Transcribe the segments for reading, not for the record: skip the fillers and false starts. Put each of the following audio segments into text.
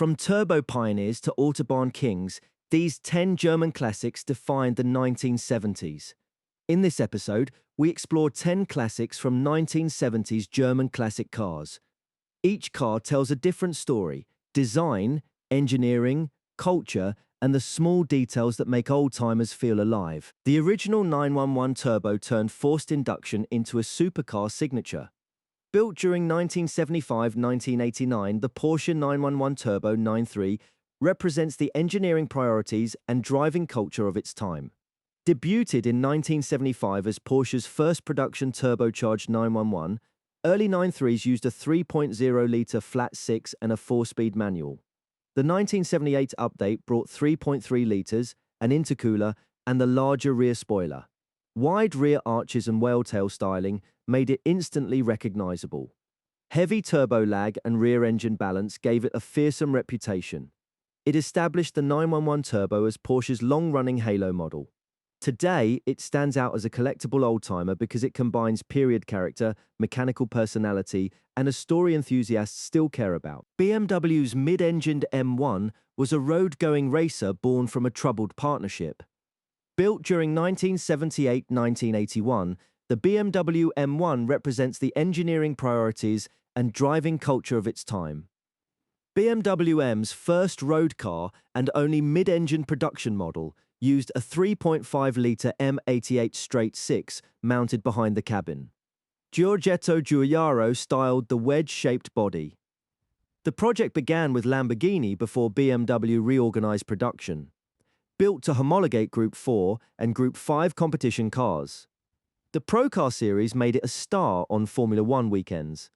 From turbo pioneers to Autobahn kings, these 10 German classics defined the 1970s. In this episode, we explore 10 classics from 1970s German classic cars. Each car tells a different story: design, engineering, culture, and the small details that make old-timers feel alive. The original 911 Turbo turned forced induction into a supercar signature. Built during 1975-1989, the Porsche 911 Turbo 93 represents the engineering priorities and driving culture of its time. Debuted in 1975 as Porsche's first production turbocharged 911, early 93s used a 3.0-litre flat six and a 4-speed manual. The 1978 update brought 3.3 litres, an intercooler, and the larger rear spoiler. Wide rear arches and whale-tail styling made it instantly recognizable. Heavy turbo lag and rear engine balance gave it a fearsome reputation. It established the 911 Turbo as Porsche's long-running halo model. Today, it stands out as a collectible oldtimer because it combines period character, mechanical personality, and a story enthusiasts still care about. BMW's mid-engined M1 was a road-going racer born from a troubled partnership. Built during 1978-1981, the BMW M1 represents the engineering priorities and driving culture of its time. BMW M's first road car and only mid-engine production model used a 3.5-litre M88 straight six mounted behind the cabin. Giorgetto Giuliaro styled the wedge-shaped body. The project began with Lamborghini before BMW reorganized production. Built to homologate Group 4 and Group 5 competition cars. The Pro Car series made it a star on Formula One weekends.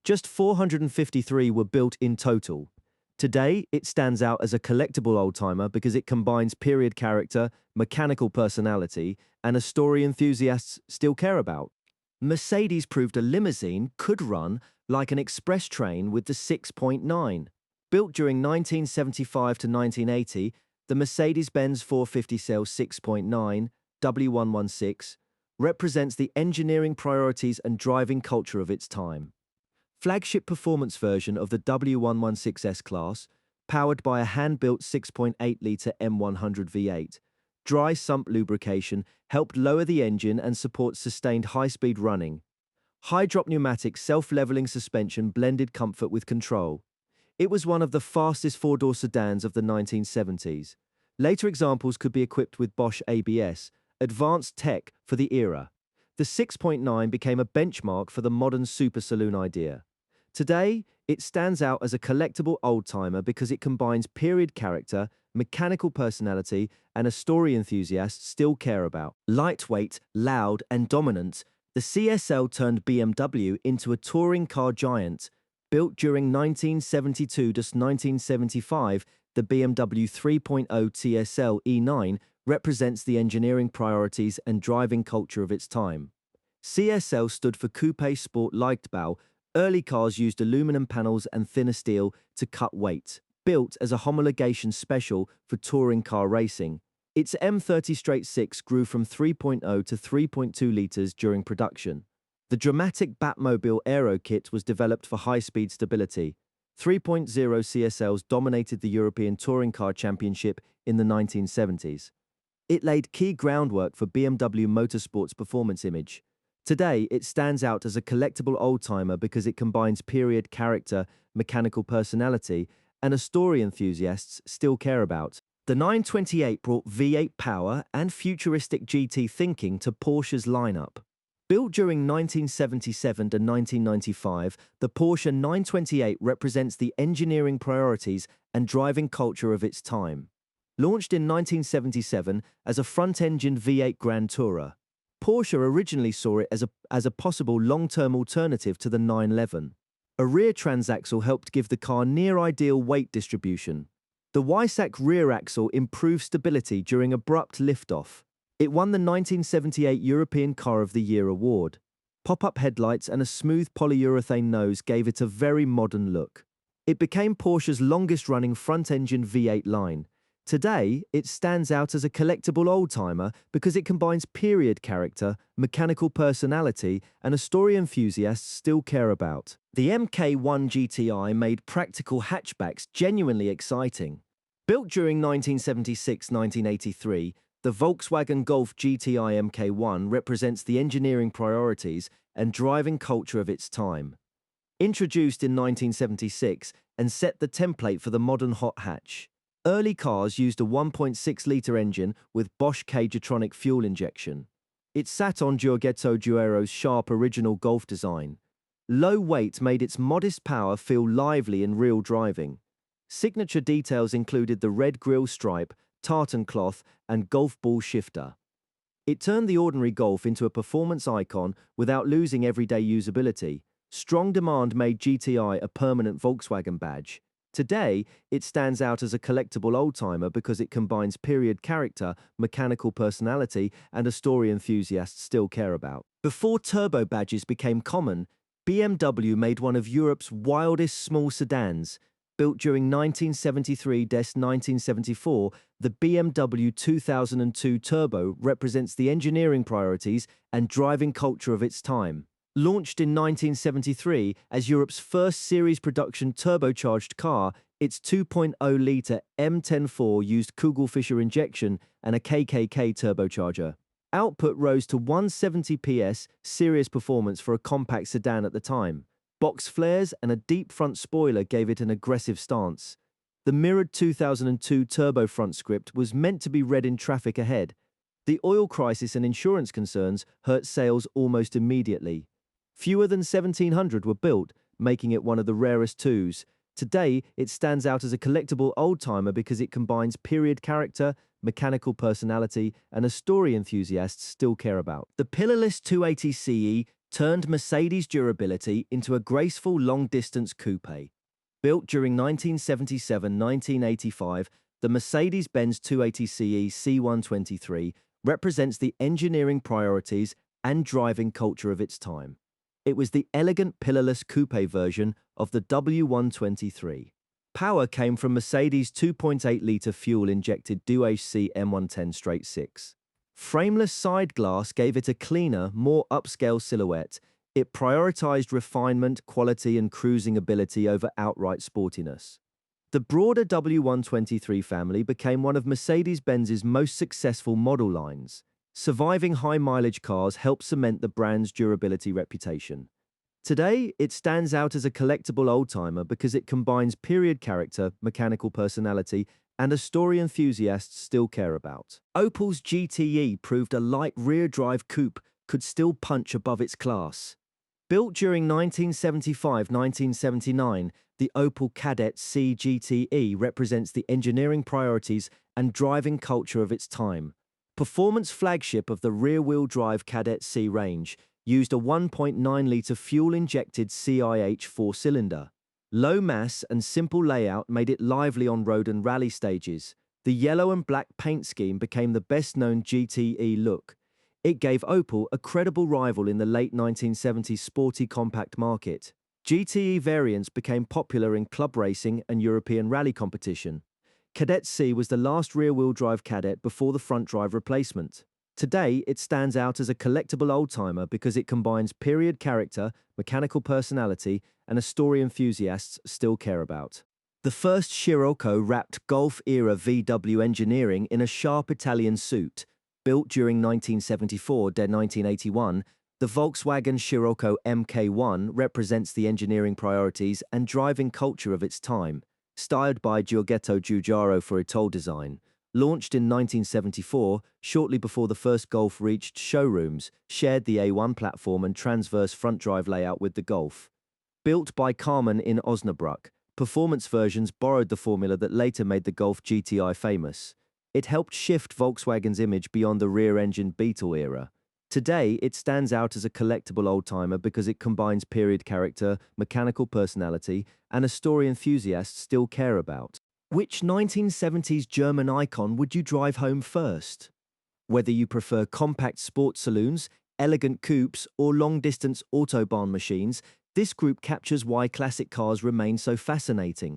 Just 453 were built in total. Today, it stands out as a collectible oldtimer because it combines period character, mechanical personality, and a story enthusiasts still care about. Mercedes proved a limousine could run like an express train with the 6.9. Built during 1975 to 1980, the Mercedes-Benz 450cell 6.9 W116 represents the engineering priorities and driving culture of its time. Flagship performance version of the W116 S-Class, powered by a hand-built 6.8-litre M100 V8, dry sump lubrication helped lower the engine and support sustained high-speed running. High-drop pneumatic self-leveling suspension blended comfort with control. It was one of the fastest four-door sedans of the 1970s. Later examples could be equipped with Bosch ABS, advanced tech for the era. The 6.9 became a benchmark for the modern super saloon idea. Today, it stands out as a collectible oldtimer because it combines period character, mechanical personality, and a story enthusiasts still care about. Lightweight, loud, and dominant, the CSL turned BMW into a touring car giant. Built during 1972 to 1975, the BMW 3.0 TSL E9 represents the engineering priorities and driving culture of its time. CSL stood for Coupe Sport Leichtbau. Early cars used aluminum panels and thinner steel to cut weight. Built as a homologation special for touring car racing, its M30 straight six grew from 3.0 to 3.2 litres during production. The dramatic Batmobile Aero kit was developed for high-speed stability. 3.0 CSLs dominated the European Touring Car Championship in the 1970s. It laid key groundwork for BMW Motorsport's performance image. Today, it stands out as a collectible oldtimer because it combines period character, mechanical personality, and a story enthusiasts still care about. The 928 brought V8 power and futuristic GT thinking to Porsche's lineup. Built during 1977 to 1995, the Porsche 928 represents the engineering priorities and driving culture of its time. Launched in 1977 as a front-engined V8 Grand Tourer, Porsche originally saw it as a possible long-term alternative to the 911. A rear transaxle helped give the car near-ideal weight distribution. The Weissach rear axle improved stability during abrupt liftoff. It won the 1978 European Car of the Year award. Pop-up headlights and a smooth polyurethane nose gave it a very modern look. It became Porsche's longest-running front-engine V8 line. Today, it stands out as a collectible oldtimer because it combines period character, mechanical personality, and a story enthusiasts still care about. The MK1 GTI made practical hatchbacks genuinely exciting. Built during 1976-1983, the Volkswagen Golf GTI MK1 represents the engineering priorities and driving culture of its time. Introduced in 1976 and set the template for the modern hot hatch. Early cars used a 1.6-litre engine with Bosch Cagetronic fuel injection. It sat on Giorgetto Duero's sharp original Golf design. Low weight made its modest power feel lively in real driving. Signature details included the red grille stripe, tartan cloth, and golf ball shifter. It turned the ordinary Golf into a performance icon without losing everyday usability. Strong demand made GTI a permanent Volkswagen badge. Today, it stands out as a collectible oldtimer because it combines period character, mechanical personality, and a story enthusiasts still care about. Before turbo badges became common, BMW made one of Europe's wildest small sedans. Built during 1973–1974, the BMW 2002 Turbo represents the engineering priorities and driving culture of its time. Launched in 1973 as Europe's first series production turbocharged car, its 2.0-litre M104 used Kugelfischer injection and a KKK turbocharger. Output rose to 170 PS, serious performance for a compact sedan at the time. Box flares and a deep front spoiler gave it an aggressive stance. The mirrored 2002 turbo front script was meant to be read in traffic ahead. The oil crisis and insurance concerns hurt sales almost immediately. Fewer than 1,700 were built, making it one of the rarest twos. Today, it stands out as a collectible oldtimer because it combines period character, mechanical personality, and a story enthusiasts still care about. The pillarless 280 CE turned Mercedes' durability into a graceful long-distance coupe. Built during 1977–1985, the Mercedes-Benz 280 CE C123 represents the engineering priorities and driving culture of its time. It was the elegant pillarless coupe version of the W123. Power came from Mercedes' 2.8-litre fuel-injected DuHC M110 straight-six. Frameless side glass gave it a cleaner, more upscale silhouette. It prioritized refinement, quality, and cruising ability over outright sportiness. The broader W123 family became one of Mercedes-Benz's most successful model lines. Surviving high-mileage cars helped cement the brand's durability reputation. Today, it stands out as a collectible oldtimer because it combines period character, mechanical personality, and a story enthusiasts still care about. Opel's GTE proved a light rear-drive coupe could still punch above its class. Built during 1975–1979, the Opel Kadett C GTE represents the engineering priorities and driving culture of its time. Performance flagship of the rear-wheel drive Kadett C range, used a 1.9-litre fuel-injected CIH four-cylinder. Low mass and simple layout made it lively on road and rally stages. The yellow and black paint scheme became the best-known GTE look. It gave Opel a credible rival in the late 1970s sporty compact market. GTE variants became popular in club racing and European rally competition. Kadett C was the last rear-wheel drive Kadett before the front-drive replacement. Today, it stands out as a collectible oldtimer because it combines period character, mechanical personality, and a story enthusiasts still care about. The first Scirocco wrapped Golf-era VW engineering in a sharp Italian suit. Built during 1974–1981, the Volkswagen Scirocco MK1 represents the engineering priorities and driving culture of its time. Styled by Giorgetto Giugiaro for its design. Launched in 1974, shortly before the first Golf reached showrooms, shared the A1 platform and transverse front-drive layout with the Golf. Built by Karmann in Osnabrück, performance versions borrowed the formula that later made the Golf GTI famous. It helped shift Volkswagen's image beyond the rear-engine Beetle era. Today, it stands out as a collectible oldtimer because it combines period character, mechanical personality, and a story enthusiasts still care about. Which 1970s German icon would you drive home first? Whether you prefer compact sports saloons, elegant coupes, or long-distance autobahn machines, this group captures why classic cars remain so fascinating.